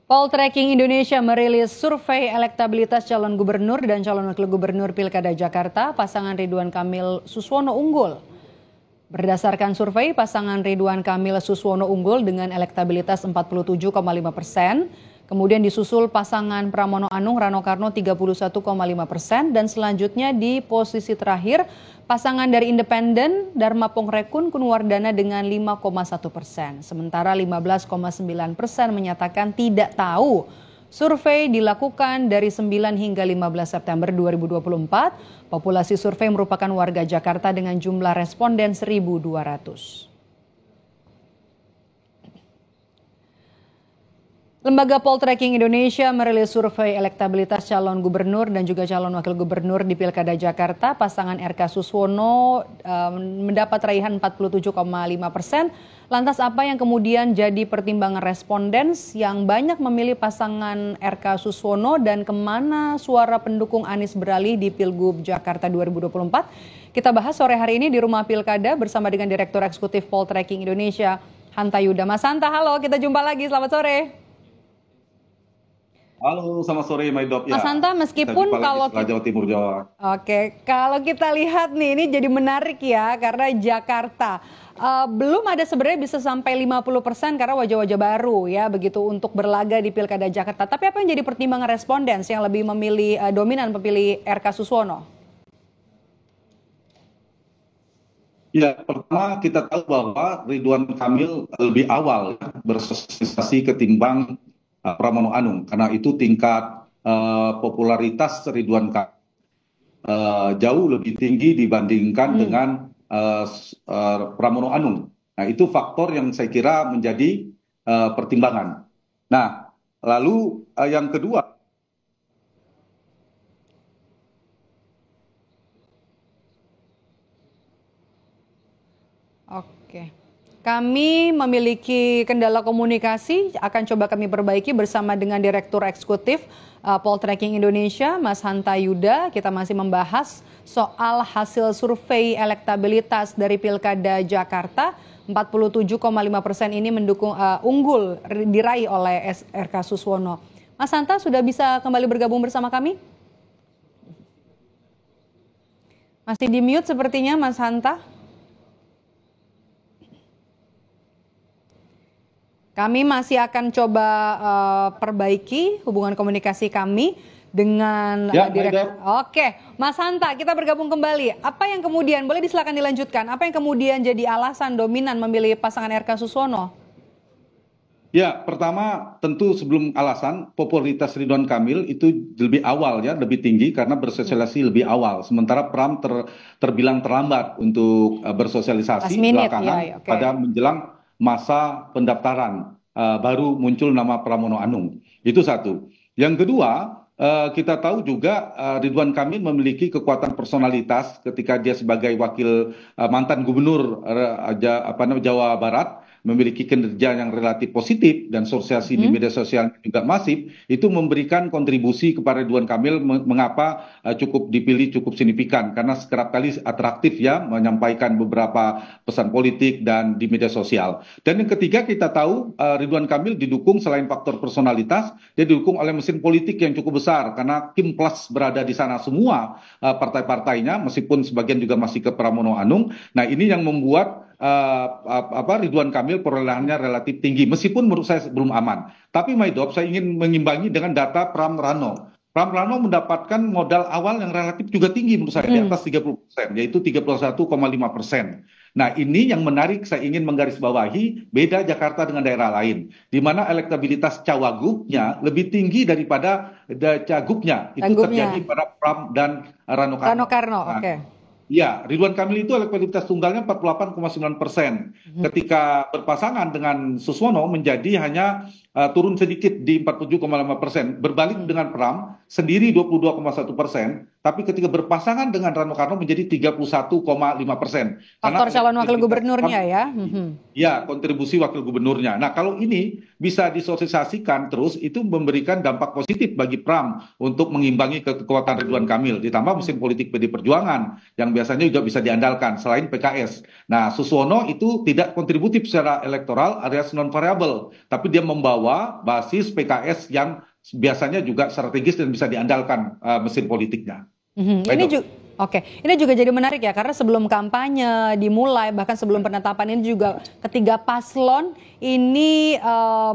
Poltreking Indonesia merilis survei elektabilitas calon gubernur dan calon wakil gubernur Pilkada Jakarta, pasangan Ridwan Kamil Suswono unggul. Berdasarkan survei, pasangan Ridwan Kamil Suswono unggul dengan elektabilitas 47,5%, kemudian disusul pasangan Pramono Anung Rano Karno 31,5%, dan selanjutnya di posisi terakhir pasangan dari Independen Dharma Pongrekun Kunwardana dengan 5,1%. Sementara 15,9% menyatakan tidak tahu. Survei dilakukan dari 9 hingga 15 September 2024. Populasi survei merupakan warga Jakarta dengan jumlah responden 1.200. Lembaga Poltreking Indonesia merilis survei elektabilitas calon gubernur dan juga calon wakil gubernur di Pilkada Jakarta. Pasangan RK Suswono mendapat raihan 47,5%. Lantas apa yang kemudian jadi pertimbangan respondens yang banyak memilih pasangan RK Suswono dan kemana suara pendukung Anies beralih di Pilgub Jakarta 2024? Kita bahas sore hari ini di Rumah Pilkada bersama dengan Direktur Eksekutif Poltreking Indonesia, Hanta Yuda. Mas Hanta, halo, kita jumpa lagi, selamat sore. Halo, selamat sore, Maidop. Mas Hanta, meskipun kalau Jawa Timur Jawa. Oke, kalau kita lihat nih, ini jadi menarik ya, karena Jakarta belum ada sebenarnya bisa sampai 50% karena wajah-wajah baru ya, begitu untuk berlaga di Pilkada Jakarta. Tapi apa yang jadi pertimbangan respondens yang lebih memilih dominan memilih RK Suswono? Ya, pertama kita tahu bahwa Ridwan Kamil lebih awal bersosialisasi ketimbang Pramono Anung, karena itu tingkat popularitas Ridwan Kamil jauh lebih tinggi dibandingkan dengan Pramono Anung. Nah, itu faktor yang saya kira menjadi pertimbangan. Nah, lalu yang kedua, Oke. Kami memiliki kendala komunikasi, akan coba kami perbaiki bersama dengan Direktur Eksekutif Poltreking Indonesia, Mas Hanta Yuda. Kita masih membahas soal hasil survei elektabilitas dari Pilkada Jakarta. 47,5% ini mendukung unggul diraih oleh RK Suswono. Mas Hanta sudah bisa kembali bergabung bersama kami? Masih di mute sepertinya Mas Hanta. Kami masih akan coba perbaiki hubungan komunikasi kami dengan direktur. Oke, Mas Hanta, kita bergabung kembali. Apa yang kemudian, boleh disilakan dilanjutkan, apa yang kemudian jadi alasan dominan memilih pasangan RK Suswono? Ya, pertama tentu sebelum alasan, popularitas Ridwan Kamil itu lebih awal ya, lebih tinggi karena bersosialisasi lebih awal. Sementara Pram terbilang terlambat untuk bersosialisasi belakangan pada menjelang masa pendaftaran, baru muncul nama Pramono Anung. Itu satu. Yang kedua, kita tahu juga Ridwan Kamil memiliki kekuatan personalitas ketika dia sebagai wakil mantan gubernur Jawa Barat, memiliki kinerja yang relatif positif dan sosialisasi di media sosial juga masif, itu memberikan kontribusi kepada Ridwan Kamil mengapa cukup dipilih cukup signifikan, karena kerap kali atraktif ya menyampaikan beberapa pesan politik dan di media sosial. Dan yang ketiga, kita tahu Ridwan Kamil didukung selain faktor personalitas, dia didukung oleh mesin politik yang cukup besar karena Kim Plus berada di sana semua partai-partainya, meskipun sebagian juga masih ke Pramono Anung. Nah, ini yang membuat Ridwan Kamil perolehannya relatif tinggi, meskipun menurut saya belum aman. Tapi Maidop, saya ingin mengimbangi dengan data Pram Rano. Pram Rano mendapatkan modal awal yang relatif juga tinggi menurut saya, di atas 30%, yaitu 31,5%. Nah, ini yang menarik, saya ingin menggarisbawahi beda Jakarta dengan daerah lain, di mana elektabilitas cawagupnya lebih tinggi daripada cagupnya. Itu terjadi pada Pram dan Rano Karno. Rano Karno, oke. Ya, Ridwan Kamil itu elektabilitas tunggalnya 48,9%. Ketika berpasangan dengan Suswono menjadi hanya turun sedikit di 47,5%. Berbalik dengan Pram sendiri 22,1%. Tapi ketika berpasangan dengan Rano Karno menjadi 31,5%. Faktor calon wakil gubernurnya ya. Ya, kontribusi wakil gubernurnya. Nah, kalau ini bisa disosialisasikan terus, itu memberikan dampak positif bagi Pram untuk mengimbangi kekuatan Ridwan Kamil. Ditambah mesin politik PD Perjuangan yang biasanya juga bisa diandalkan selain PKS. Nah, Suswono itu tidak kontributif secara elektoral alias non variable, tapi dia membawa basis PKS yang biasanya juga strategis dan bisa diandalkan mesin politiknya. Mhm, ini juga oke, ini juga jadi menarik ya karena sebelum kampanye dimulai bahkan sebelum penetapan ini juga ketiga paslon ini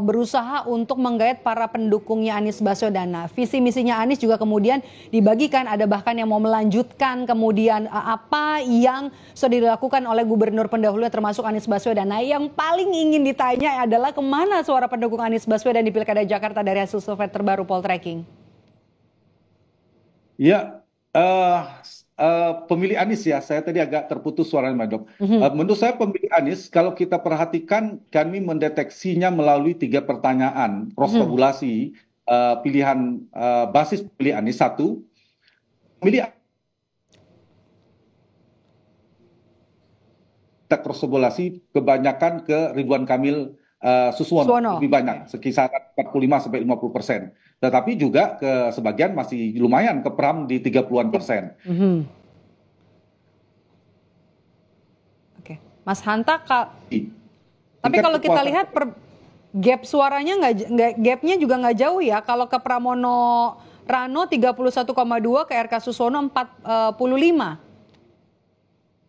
berusaha untuk menggait para pendukungnya Anies Baswedan. Nah, visi misinya Anies juga kemudian dibagikan, ada bahkan yang mau melanjutkan kemudian apa yang sudah dilakukan oleh gubernur pendahulunya termasuk Anies Baswedan. Nah, yang paling ingin ditanya adalah kemana suara pendukung Anies Baswedan di Pilkada Jakarta dari hasil survei terbaru Poltreking? Ya, pemilih Anies ya, saya tadi agak terputus suaranya, Dok. Menurut saya pemilih Anies, kalau kita perhatikan, kami mendeteksinya melalui 3 pertanyaan cross-tabulasi pilihan basis pemilih Anies. Satu, pemilih kita cross-tabulasi kebanyakan ke Ridwan Kamil Suswono, lebih banyak, sekitar 45-50%. Tetapi juga ke sebagian masih lumayan ke Pram di 30-an%. Oke, Mas Hanta, tapi kalau kita lihat gap suaranya gapnya juga nggak jauh ya. Kalau ke Pramono Rano 31,2, ke RK Suswono 45.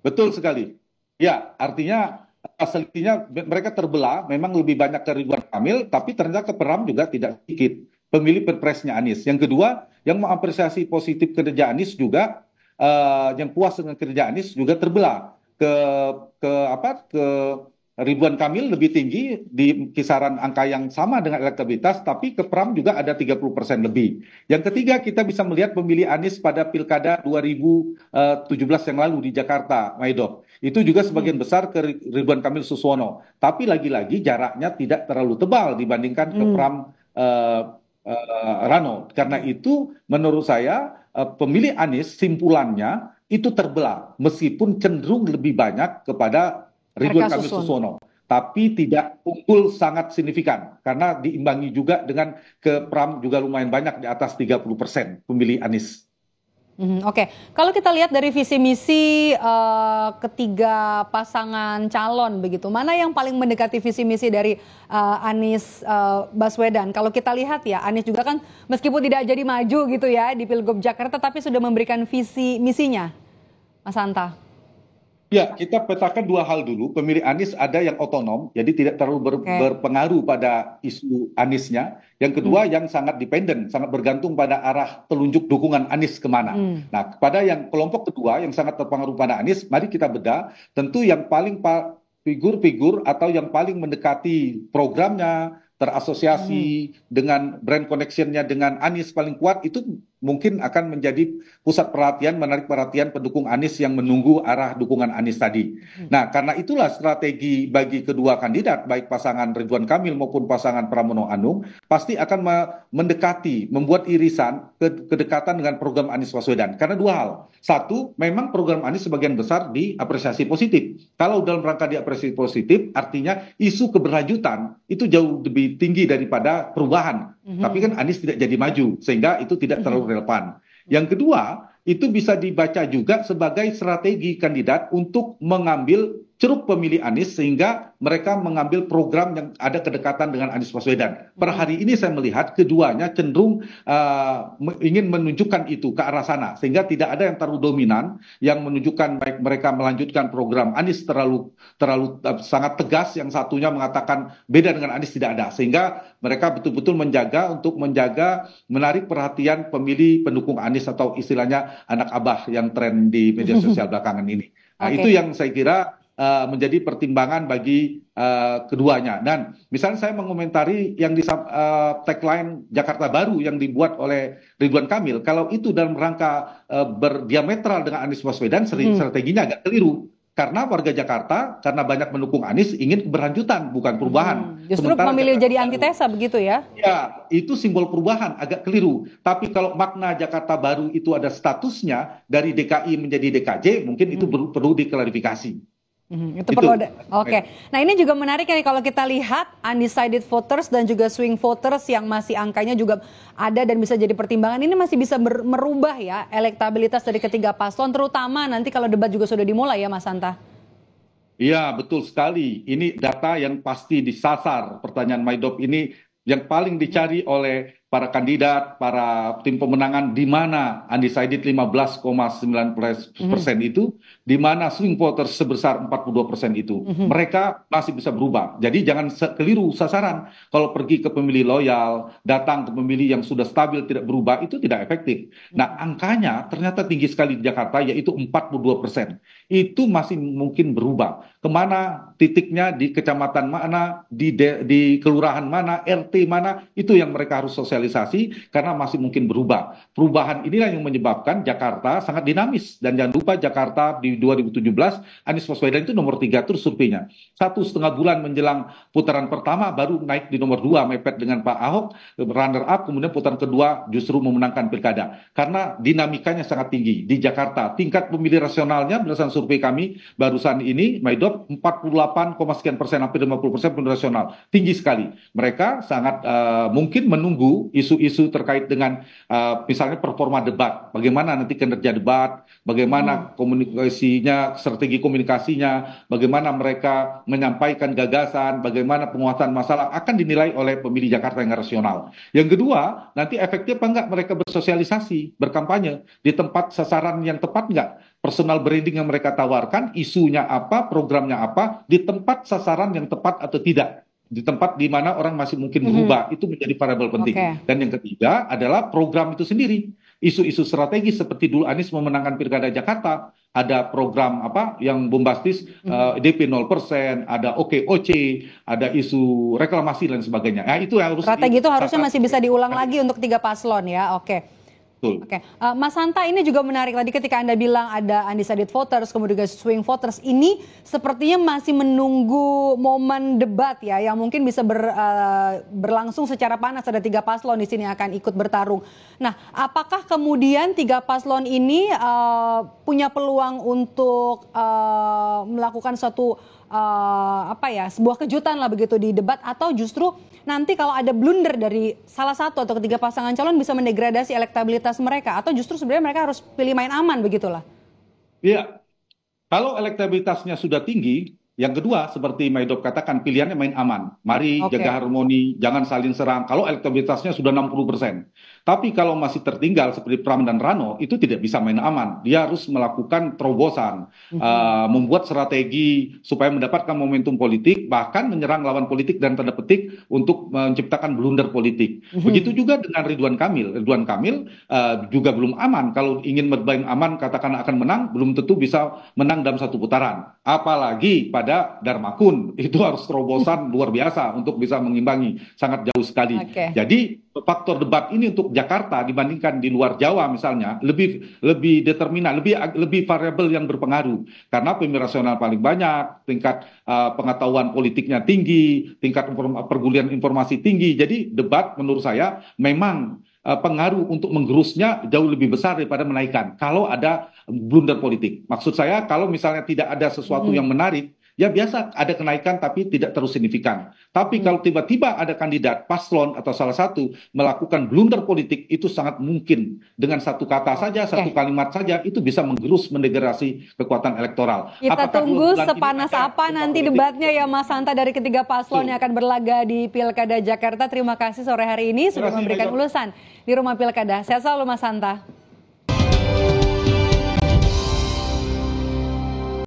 Betul sekali. Ya, artinya selisihnya mereka terbelah, memang lebih banyak ke Ridwan Kamil, tapi ternyata ke Pram juga tidak sedikit pemilih perpresnya Anies. Yang kedua, yang mengapresiasi positif kerja Anies juga, yang puas dengan kerja Anies juga terbelah ke Ridwan Kamil lebih tinggi di kisaran angka yang sama dengan elektabilitas, tapi ke Pram juga ada 30% lebih. Yang ketiga, kita bisa melihat pemilih Anies pada Pilkada 2017 yang lalu di Jakarta, Maido. Itu juga sebagian besar ke Ridwan Kamil Suswono. Tapi lagi-lagi jaraknya tidak terlalu tebal dibandingkan ke Pram Rano. Karena itu menurut saya pemilih Anies simpulannya itu terbelah, meskipun cenderung lebih banyak kepada Ridwan Kamil Suswono, tapi tidak unggul sangat signifikan karena diimbangi juga dengan ke Pram juga lumayan banyak di atas 30% pemilih Anies. Oke, kalau kita lihat dari visi misi ketiga pasangan calon begitu, mana yang paling mendekati visi misi dari Anies Baswedan? Kalau kita lihat ya, Anies juga kan meskipun tidak jadi maju gitu ya di Pilgub Jakarta, tapi sudah memberikan visi misinya, Mas Hanta. Ya, kita petakan 2 hal dulu. Pemilih Anies ada yang otonom, jadi tidak terlalu berpengaruh pada isu Aniesnya. Yang kedua, yang sangat dependen, sangat bergantung pada arah telunjuk dukungan Anies kemana. Nah, pada yang kelompok kedua yang sangat terpengaruh pada Anies, mari kita bedah. Tentu yang paling figur-figur atau yang paling mendekati programnya, terasosiasi dengan brand connection-nya dengan Anies paling kuat, itu mungkin akan menjadi pusat perhatian, menarik perhatian pendukung Anies yang menunggu arah dukungan Anies tadi. Nah, karena itulah strategi bagi kedua kandidat, baik pasangan Ridwan Kamil maupun pasangan Pramono Anung, pasti akan mendekati, membuat irisan kedekatan dengan program Anies Baswedan. Karena 2 hal. Satu, memang program Anies sebagian besar diapresiasi positif. Kalau dalam rangka diapresiasi positif, artinya isu keberlanjutan itu jauh lebih tinggi daripada perubahan. Tapi kan Anies tidak jadi maju, sehingga itu tidak terlalu relevan. Yang kedua, itu bisa dibaca juga sebagai strategi kandidat untuk mengambil ceruk pemilih Anies sehingga mereka mengambil program yang ada kedekatan dengan Anies Baswedan. Per hari ini saya melihat keduanya cenderung ingin menunjukkan itu ke arah sana sehingga tidak ada yang terlalu dominan yang menunjukkan baik mereka melanjutkan program Anies terlalu sangat tegas, yang satunya mengatakan beda dengan Anies tidak ada, sehingga mereka betul-betul menjaga menarik perhatian pemilih pendukung Anies atau istilahnya anak abah yang tren di media sosial belakangan ini. Nah, itu yang saya kira menjadi pertimbangan bagi keduanya. Dan misalnya saya mengomentari yang di tagline Jakarta Baru yang dibuat oleh Ridwan Kamil, kalau itu dalam rangka berdiametral dengan Anies Baswedan, strateginya agak keliru. Karena warga Jakarta, karena banyak mendukung Anies, ingin keberlanjutan, bukan perubahan. Justru memilih jadi antitesa begitu ya? Ya, itu simbol perubahan, agak keliru. Tapi kalau makna Jakarta Baru itu ada statusnya dari DKI menjadi DKJ, mungkin itu perlu diklarifikasi. Itu perlu ada. Oke. Nah ini juga menarik nih kalau kita lihat undecided voters dan juga swing voters yang masih angkanya juga ada dan bisa jadi pertimbangan. Ini masih bisa merubah ya elektabilitas dari ketiga paslon, terutama nanti kalau debat juga sudah dimulai ya Mas Hanta. Iya, betul sekali. Ini data yang pasti disasar. Pertanyaan Maidop ini yang paling dicari oleh para kandidat, para tim pemenangan, di mana undecided 15,9% itu, di mana swing voters sebesar 42% itu. Mereka masih bisa berubah. Jadi jangan keliru sasaran. Kalau pergi ke pemilih loyal, datang ke pemilih yang sudah stabil, tidak berubah, itu tidak efektif. Nah, angkanya ternyata tinggi sekali di Jakarta, yaitu 42%. Itu masih mungkin berubah. Kemana titiknya, di kecamatan mana, di kelurahan mana, RT mana, itu yang mereka harus sosialisasi karena masih mungkin berubah. Perubahan inilah yang menyebabkan Jakarta sangat dinamis. Dan jangan lupa Jakarta di 2017, Anies Baswedan itu nomor 3 terus surveinya. 1,5 bulan menjelang putaran pertama baru naik di nomor 2, mepet dengan Pak Ahok, runner up, kemudian putaran kedua justru memenangkan pilkada. Karena dinamikanya sangat tinggi di Jakarta. Tingkat pemilih rasionalnya berdasarkan survei kami barusan ini, Maidop, 48, sekian %, hampir 50% pemilih rasional. Tinggi sekali. Mereka sangat mungkin menunggu isu-isu terkait dengan misalnya performa debat, bagaimana nanti kinerja debat, bagaimana komunikasinya, strategi komunikasinya, bagaimana mereka menyampaikan gagasan, bagaimana penguatan masalah akan dinilai oleh pemilih Jakarta yang rasional. Yang kedua, nanti efektif apa enggak mereka bersosialisasi, berkampanye di tempat sasaran yang tepat enggak? Personal branding yang mereka tawarkan, isunya apa, programnya apa, di tempat sasaran yang tepat atau tidak, di tempat di mana orang masih mungkin berubah, itu menjadi variabel penting. Dan yang ketiga adalah program itu sendiri. Isu-isu strategis seperti dulu Anies memenangkan Pilkada Jakarta, ada program apa yang bombastis, DP 0%, ada OKOC, ada isu reklamasi dan sebagainya. Nah, itu harus strategi itu harusnya masih bisa diulang lagi untuk 3 paslon ya. Oke. Oke, Mas Hanta, ini juga menarik tadi ketika Anda bilang ada undecided voters, kemudian juga swing voters. Ini sepertinya masih menunggu momen debat ya, yang mungkin bisa berlangsung secara panas. Ada 3 paslon di sini akan ikut bertarung. Nah, apakah kemudian 3 paslon ini punya peluang untuk melakukan suatu sebuah kejutan lah begitu di debat, atau justru nanti kalau ada blunder dari salah satu atau ketiga pasangan calon bisa mendegradasi elektabilitas mereka, atau justru sebenarnya mereka harus pilih main aman begitulah? Iya, kalau elektabilitasnya sudah tinggi, yang kedua seperti Maidop katakan, pilihannya main aman. Mari jaga harmoni, jangan saling serang. Kalau elektabilitasnya sudah 60%. Tapi kalau masih tertinggal seperti Pram dan Rano, itu tidak bisa main aman. Dia harus melakukan terobosan, membuat strategi supaya mendapatkan momentum politik, bahkan menyerang lawan politik dan tanda petik untuk menciptakan blunder politik. Begitu juga dengan Ridwan Kamil. Ridwan Kamil juga belum aman. Kalau ingin bermain aman, katakan akan menang, belum tentu bisa menang dalam satu putaran. Apalagi pada Darmakun, itu harus terobosan luar biasa untuk bisa mengimbangi, sangat jauh sekali. Jadi faktor debat ini untuk Jakarta dibandingkan di luar Jawa misalnya lebih determinan, lebih variabel yang berpengaruh, karena pemilih rasional paling banyak, tingkat pengetahuan politiknya tinggi, tingkat pergulian informasi tinggi. Jadi debat menurut saya memang pengaruh untuk menggerusnya jauh lebih besar daripada menaikkan kalau ada blunder politik. Maksud saya kalau misalnya tidak ada sesuatu yang menarik, ya biasa ada kenaikan tapi tidak terus signifikan. Tapi kalau tiba-tiba ada kandidat paslon atau salah satu melakukan blunder politik, itu sangat mungkin dengan satu kata saja, satu kalimat saja, itu bisa menggerus, mendegradasi kekuatan elektoral. Kita tunggu sepanas apa nanti debatnya ya Mas Hanta dari ketiga paslon yang akan berlaga di Pilkada Jakarta. Terima kasih sore hari ini sudah memberikan ulasan di Rumah Pilkada. Sehat selalu Mas Hanta.